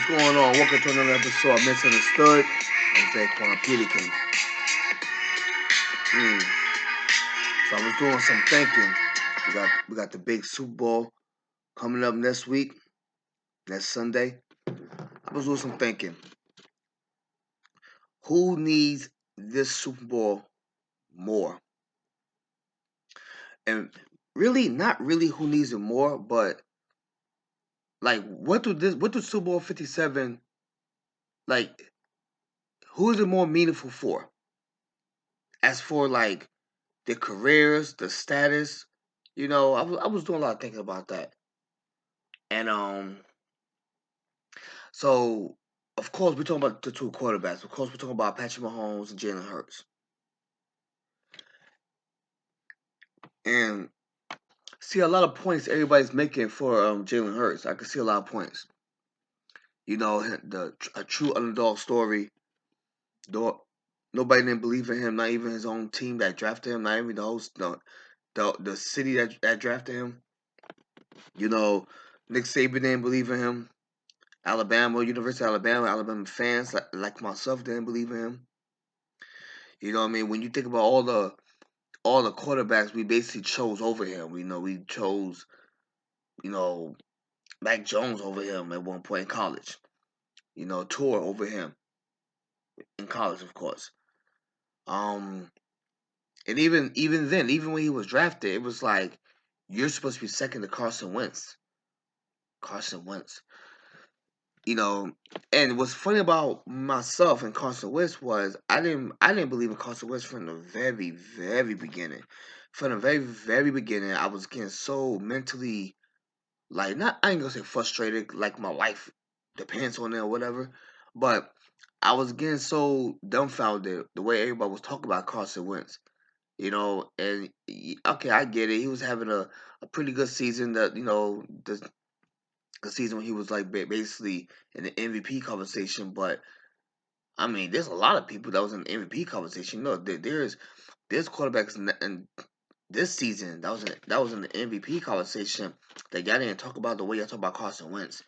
What's going on? Welcome to another episode of Misunderstood. I'm Za-Quan King. So I was doing some thinking. We got the big Super Bowl coming up next week, next Sunday. I was doing some thinking. Who needs this Super Bowl more? And really, not really who needs it more, but like what do Super Bowl 57 like? Who is it more meaningful for? As for like their careers, the status, I was doing a lot of thinking about that. And so of course we're talking about the two quarterbacks. Of course we're talking about Patrick Mahomes and Jalen Hurts. And see a lot of points everybody's making for Jalen Hurts. I can see a lot of points. A true underdog story. Nobody didn't believe in him, not even his own team that drafted him, not even the host, the city that drafted him. Nick Saban didn't believe in him. University of Alabama fans like myself didn't believe in him. You know what I mean? When you think about all the quarterbacks we basically chose over him, we chose, Mac Jones over him at one point in college. Tour over him in college, of course. And even then, even when he was drafted, it was like you're supposed to be second to Carson Wentz. Carson Wentz. And what's funny about myself and Carson Wentz was I didn't believe in Carson Wentz from the very, very beginning. From the very, very beginning, I was getting so mentally I ain't gonna say frustrated, like my life depends on it or whatever, but I was getting so dumbfounded the way everybody was talking about Carson Wentz. And okay, I get it. He was having a pretty good season. The season when he was like basically in the MVP conversation. But I mean, there's a lot of people that was in the MVP conversation. There's quarterbacks in this season that was in the MVP conversation that y'all didn't talk about the way y'all talk about Carson Wentz.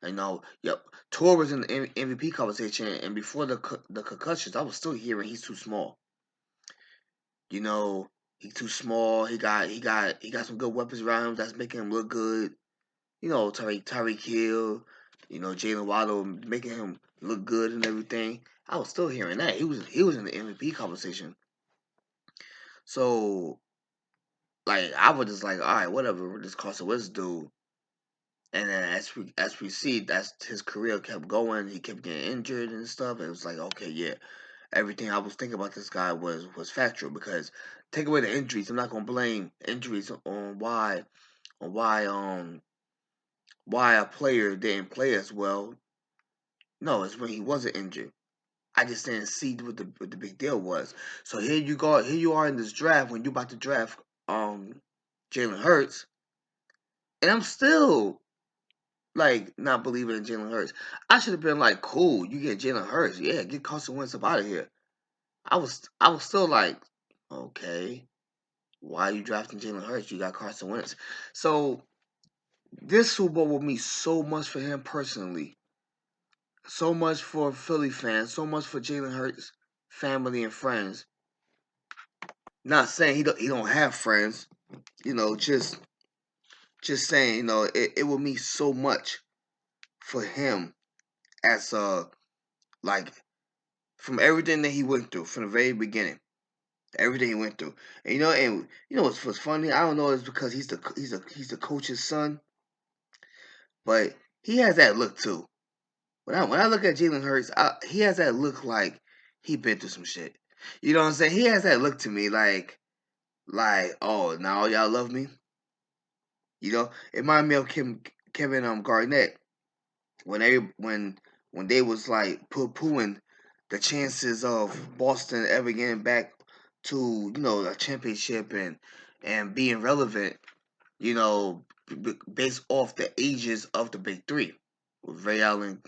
Yep, Tor was in the MVP conversation, and before the concussions, I was still hearing he's too small. He's too small. He got some good weapons around him that's making him look good. Tyreek Hill, Jalen Waddle making him look good and everything. I was still hearing that. He was in the MVP conversation. So I was just like, all right, whatever, this Carson Wentz dude. And then as we see, that's his career kept going. He kept getting injured and stuff. And it was like, okay, yeah, everything I was thinking about this guy was factual because take away the injuries. I'm not gonna blame injuries on why a player didn't play as well. No, it's when he wasn't injured. I just didn't see what the big deal was. So here you are in this draft when you about to draft Jalen Hurts, and I'm still not believing in Jalen Hurts. I should have been like, cool, you get Jalen Hurts, yeah, get Carson Wentz up out of here. I was still like, okay, why are you drafting Jalen Hurts? You got Carson Wentz. So this Super Bowl will mean so much for him personally. So much for Philly fans, so much for Jalen Hurts' family and friends. Not saying he don't have friends, just saying, it will mean so much for him as like from everything that he went through from the very beginning, everything he went through. And what's funny? I don't know it's because he's the coach's son, but he has that look too. When I look at Jalen Hurts, he has that look like he been through some shit. You know what I'm saying? He has that look to me like oh now y'all love me. It reminded me of Kevin Garnett when they was like poo-pooing the chances of Boston ever getting back to a championship and being relevant. You know, based off the ages of the big three, with Ray Allen,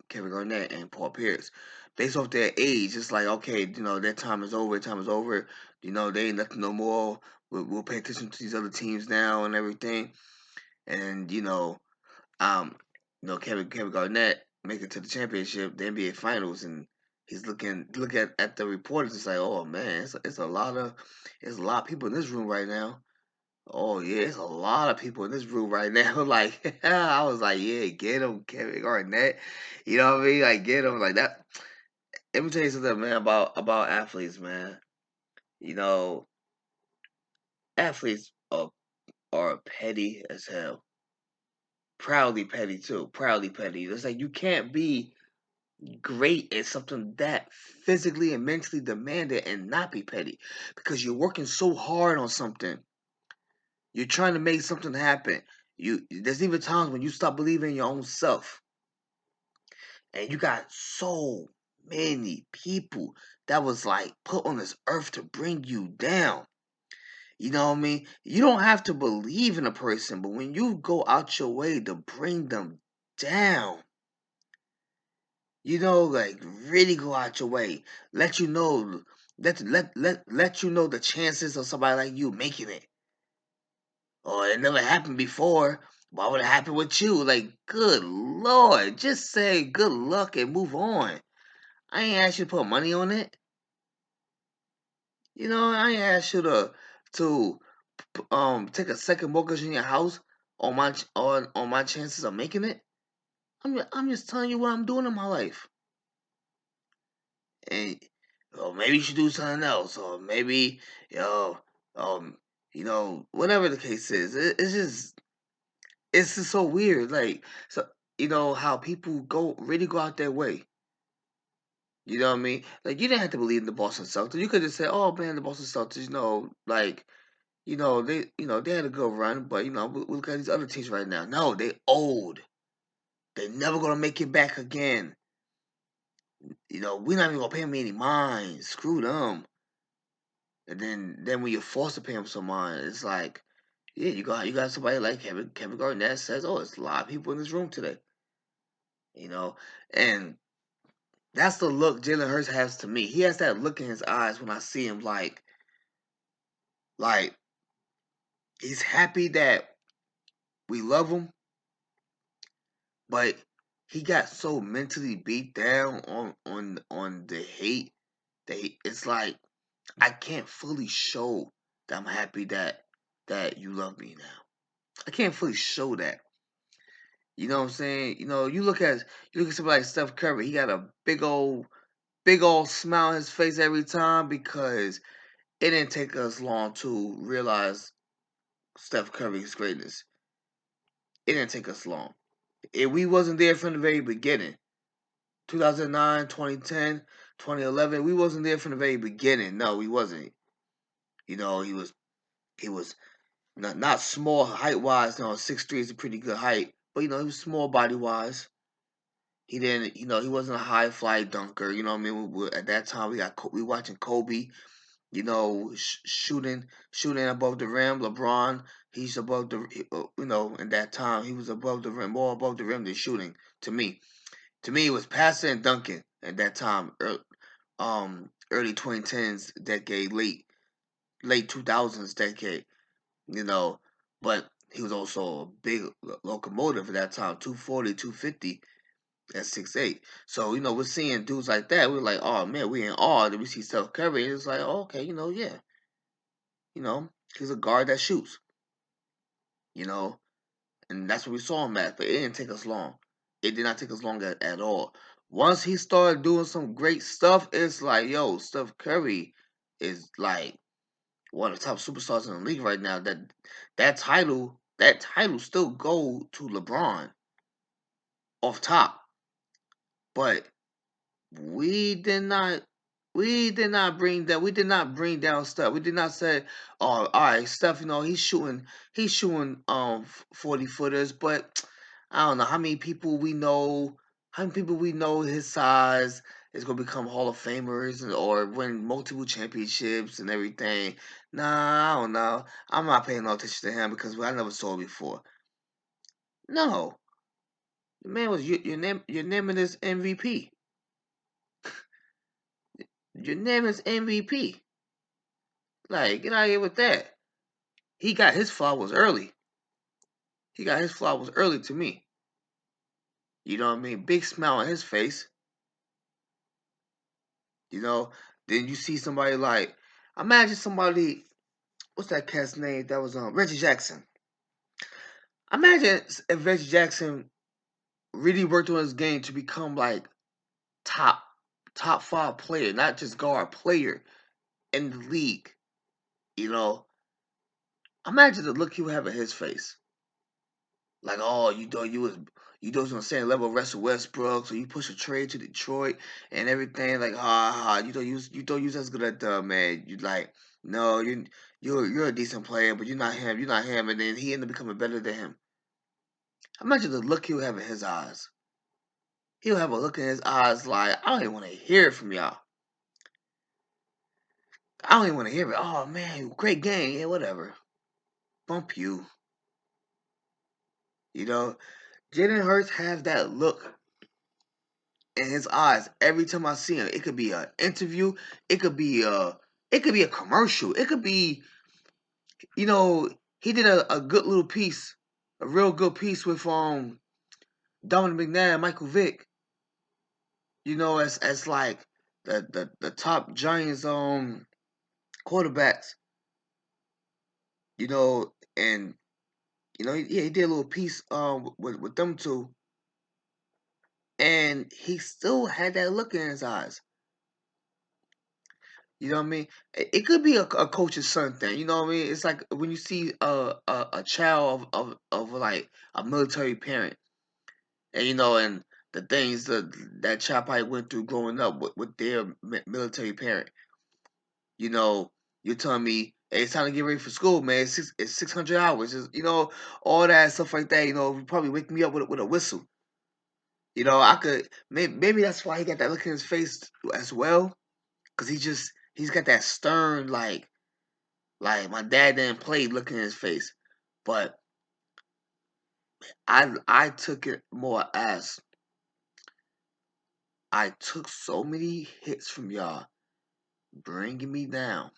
Kevin Garnett, and Paul Pierce. Based off their age, it's like, okay, their time is over. Time is over. They ain't nothing no more. We'll pay attention to these other teams now and everything. And um, Kevin Garnett, make it to the championship, the NBA Finals, and he's look at the reporters. It's like, oh man, it's a lot of people in this room right now. Oh yeah, it's a lot of people in this room right now. Like I was like, yeah, get him, Kevin Garnett. You know what I mean? Like get him like that. Let me tell you something, man, about athletes, man. You know, athletes are petty as hell. Proudly petty too. Proudly petty. It's like you can't be great at something that physically and mentally demanding and not be petty because you're working so hard on something. You're trying to make something happen. There's even times when you stop believing in your own self, and you got so many people that was like put on this earth to bring you down. You know what I mean? You don't have to believe in a person, but when you go out your way to bring them down, like really go out your way, let you know, let you know the chances of somebody like you making it. Or it never happened before. Why would it happen with you? Like, good lord, just say good luck and move on. I ain't asked you to put money on it. I ain't asked you to take a second mortgage in your house on my chances of making it. I'm just telling you what I'm doing in my life. And maybe you should do something else, or maybe um whatever the case is. It's just so weird. Like, so how people really go out their way. You know what I mean? Like, you didn't have to believe in the Boston Celtics. You could just say, "Oh man, the Boston Celtics, like, they had a good run, but we look at these other teams right now. No, they old. They never gonna make it back again. We're not even gonna pay them any mind. Screw them." And then when you're forced to pay them some mind, it's like, yeah, you got somebody like Kevin Garnett says, "Oh, it's a lot of people in this room today." You know, and that's the look Jalen Hurts has to me. He has that look in his eyes when I see him, like he's happy that we love him, but he got so mentally beat down on the hate that it's like I can't fully show that I'm happy that you love me now. I can't fully show that. You know what I'm saying? You look at somebody like Steph Curry. He got a big old smile on his face every time because it didn't take us long to realize Steph Curry's greatness. It didn't take us long. If we wasn't there from the very beginning, 2009, 2010, 2011, we wasn't there from the very beginning. No, we wasn't. He was not small height wise. 6'3" is a pretty good height, but he was small body wise. He didn't, he wasn't a high fly dunker. You know what I mean? At that time, we watching Kobe. Shooting above the rim. LeBron, he's above the, in that time he was above the rim, more above the rim than shooting. To me, it was passing and dunking at that time. Early 2010s decade, late 2000s decade. You know, but he was also a big locomotive at that time. 240, 250 at 6'8". So, we're seeing dudes like that. We're like, oh man, we in awe. Then we see Steph Curry, and it's like, oh, okay, yeah. He's a guard that shoots, you know, and that's what we saw him at. But it didn't take us long. It did not take us long at all. Once he started doing some great stuff, it's like, yo, Steph Curry is like one of the top superstars in the league right now. That title still go to LeBron off top, but we did not we did not bring down Steph. We did not say, oh, all right, Steph, he's shooting 40 footers, but I don't know how many people we know his size is gonna become Hall of Famers or win multiple championships and everything. Nah, I don't know. I'm not paying no attention to him because I never saw it before. No. The man was your naming this MVP. Your name is MVP. Like, get out of here with that. He got his flowers early. He got his flowers early to me. You know what I mean? Big smile on his face. You know, then you see somebody like, imagine somebody, what's that cat's name? That was Reggie Jackson. Imagine if Reggie Jackson really worked on his game to become like top top 5 player, not just guard player in the league. You know, imagine the look he would have in his face. Like, oh, you thought you was on the same level of Russell Westbrook, so you push a trade to Detroit and everything. Like, you thought you was as good at man. You like, no, you're a decent player, but you're not him. You're not him. And then he ended up becoming better than him. Imagine the look he'll have in his eyes. He'll have a look in his eyes like, I don't even want to hear it from y'all. I don't even want to hear it. Oh man, great game. Yeah, whatever. Bump you. You know, Jalen Hurts has that look in his eyes every time I see him. It could be an interview. It could be a commercial. It could be, you know, he did a good little piece, a real good piece with Dominic McNabb, Michael Vick. You know, as like the top Giants quarterbacks. You know, and you know, he did a little piece with them two, and he still had that look in his eyes. You know what I mean? It could be a coach's son thing. You know what I mean? It's like when you see a child of like a military parent, and you know, and the things that child probably went through growing up with their military parent. You know, you're telling me, hey, it's time to get ready for school, man. It's 600 hours. You know, all that stuff like that. You know, you probably wake me up with a whistle. You know, I could maybe that's why he got that look in his face as well, because he's got that stern like my dad didn't play look in his face. But I took it more as I took so many hits from y'all bringing me down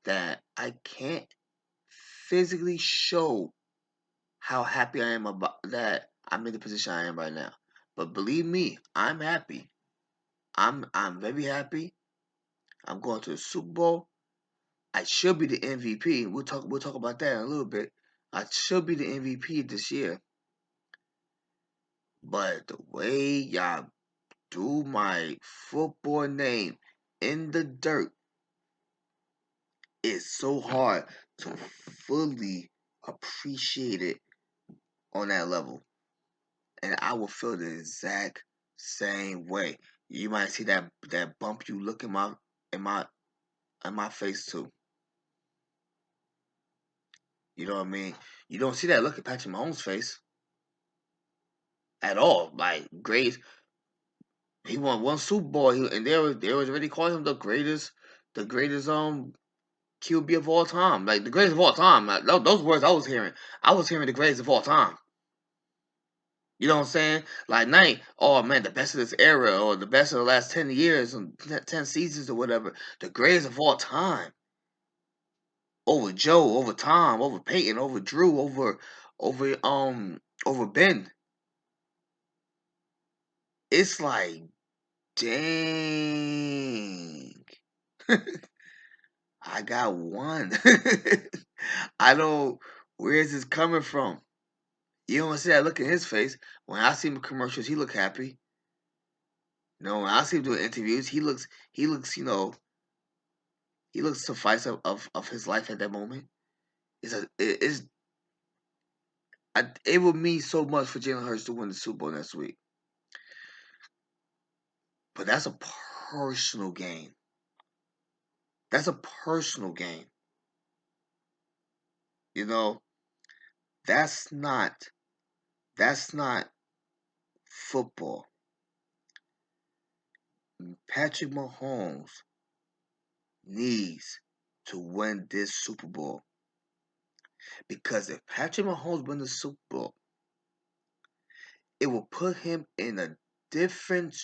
that I can't physically show how happy I am about that I'm in the position I am right now. But believe me, I'm happy. I'm very happy. I'm going to the Super Bowl. I should be the MVP. We'll talk about that in a little bit. I should be the MVP this year. But the way y'all do my football name in the dirt is so hard to fully appreciate it on that level. And I will feel the exact same way. You might see that bump you look in my in my face too. You know what I mean? You don't see that look at Patrick Mahomes' face at all. Like great, he won one Super Bowl, and they was already calling him the greatest QB of all time, like the greatest of all time. Like, those words I was hearing the greatest of all time. You know what I'm saying? Like, night, oh man, the best of this era, or the best of the last 10 years, and 10 seasons, or whatever. The greatest of all time, over Joe, over Tom, over Peyton, over Drew, over Ben. It's like, dang, I got one. I don't. Where is this coming from? You don't see that look in his face. When I see him in commercials, he look happy. No, when I see him doing interviews, he looks suffice of his life at that moment. It will mean so much for Jalen Hurts to win the Super Bowl next week. But that's a personal game. That's a personal game. You know, that's not that's not football. Patrick Mahomes needs to win this Super Bowl. Because if Patrick Mahomes wins the Super Bowl, it will put him different